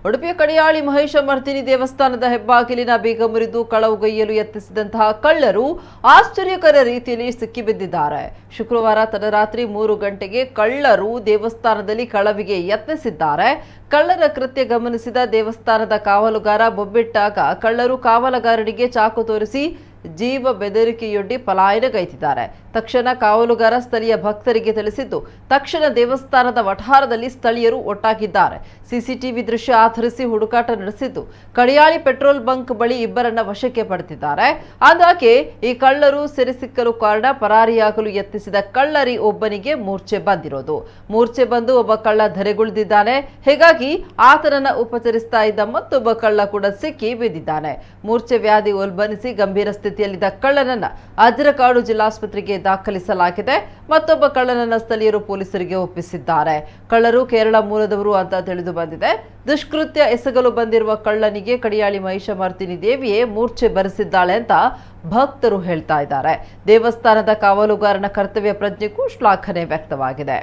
ಉಡುಪಿಯ ಕಡಿಯಾಳಿ ಮಹಿಷಮರ್ದಿನಿ ದೇವಸ್ಥಾನದ ಹೆಬ್ಬಾಗಿಲಿನ ಬೀಗ ಮುರಿದು ಕಳವುಗೈಯಲು ಯತ್ನಿಸಿದಂತಹ ಕಳ್ಳರು ಆಶ್ಚರ್ಯಕರ ರೀತಿಯಲ್ಲಿ ಸಿಕ್ಕಿಬಿದ್ದಿದ್ದಾರೆ. ಶುಕ್ರವಾರ ತಡರಾತ್ರಿ 3 ಗಂಟೆಗೆ ಕಳ್ಳರು ದೇವಸ್ಥಾನದಲ್ಲಿ ಕಳವಿಗೆ ಯತ್ನಿಸಿದ್ದಾರೆ. ಕಳ್ಳರ ಕೃತ್ಯ ಗಮನಿಸಿದ ದೇವಸ್ಥಾನದ ಕಾವಲುಗಾರ ಬೊಬ್ಬಿಟ್ಟಾಗ ಕಳ್ಳರು ಕಾವಲುಗಾರನಿಗೆ ಚಾಕು ತೋರಿಸಿ ಜೀವ ಬೆದರಿಕೆಯೊಡ್ಡಿ ಪಲಾಯನಗೈದಿದ್ದಾರೆ. ತಕ್ಷಣ ಕಾವಲುಗಾರ ಸ್ಥಳೀಯ ಭಕ್ತರಿಗೆ ತಿಳಿಸಿದ್ದು ತಕ್ಷಣ ದೇವಸ್ಥಾನದ ವಠಾರದಲ್ಲಿ ಸ್ಥಳೀಯರು ಒಟ್ಟಾಗಿದ್ದಾರೆ. ಸಿಸಿಟಿವಿ ದೃಶ್ಯ ಆಧರಿಸಿ ಹುಡುಕಾಟ ನಡೆಸಿದ್ದು ಕಡಿಯಾಳಿ ಪೆಟ್ರೋಲ್ ಬಂಕ್ ಬಳಿ ಇಬ್ಬರನ್ನ ವಶಕ್ಕೆ ಪಡೆದಿದ್ದಾರೆ. ಅಂದಾಗೆ ಈ ಕಳ್ಳರು ಸೆರೆ ಸಿಕ್ಕಲು ಕಾರಣ ಪರಾರಿಯಾಗಲು ಯತ್ನಿಸಿದ ಕಳ್ಳರಿ ಒಬ್ಬನಿಗೆ ಮೂರ್ಛೆ ಬಂದಿರೋದು. ಮೂರ್ಛೆ ಬಂದು ಒಬ್ಬ ಕಳ್ಳ ಧರೆಗುಳಿದಿದ್ದಾನೆ. ಹೀಗಾಗಿ ಆತನನ್ನ ಉಪಚರಿಸ್ತಾ ಇದ್ದ ಮತ್ತೊಬ್ಬ ಕಳ್ಳ ಕೂಡ ಸಿಕ್ಕಿ ಬಿದ್ದಿದ್ದಾನೆ. ಮೂರ್ಛೆ ವ್ಯಾಧಿ ಉಲ್ಬಣಿಸಿ ಗಂಭೀರ ಸ್ಥಿತಿಯಲ್ಲಿದ್ದ ಕಳ್ಳನನ್ನ ಅಜ್ರಕಾಡು ಜಿಲ್ಲಾಸ್ಪತ್ರೆಗೆ ದಾಖಲಿಸಲಾಗಿದೆ. ಮತ್ತೊಬ್ಬ ಕಳ್ಳನನ್ನ ಸ್ಥಳೀಯರು ಪೊಲೀಸರಿಗೆ ಒಪ್ಪಿಸಿದ್ದಾರೆ. ಕಳ್ಳರು ಕೇರಳ ಮೂಲದವರು ಅಂತ ತಿಳಿದು ಬಂದಿದೆ. ದುಷ್ಕೃತ್ಯ ಎಸಗಲು ಬಂದಿರುವ ಕಳ್ಳನಿಗೆ ಕಡಿಯಾಳಿ ಮಹಿಷಮರ್ದಿನಿ ದೇವಿಯೇ ಮೂರ್ಛೆ ಬರೆಸಿದ್ದಾಳೆ ಅಂತ ಭಕ್ತರು ಹೇಳ್ತಾ ಇದ್ದಾರೆ. ದೇವಸ್ಥಾನದ ಕಾವಲುಗಾರನ ಕರ್ತವ್ಯ ಪ್ರಜ್ಞೆಗೂ ಶ್ಲಾಘನೆ ವ್ಯಕ್ತವಾಗಿದೆ.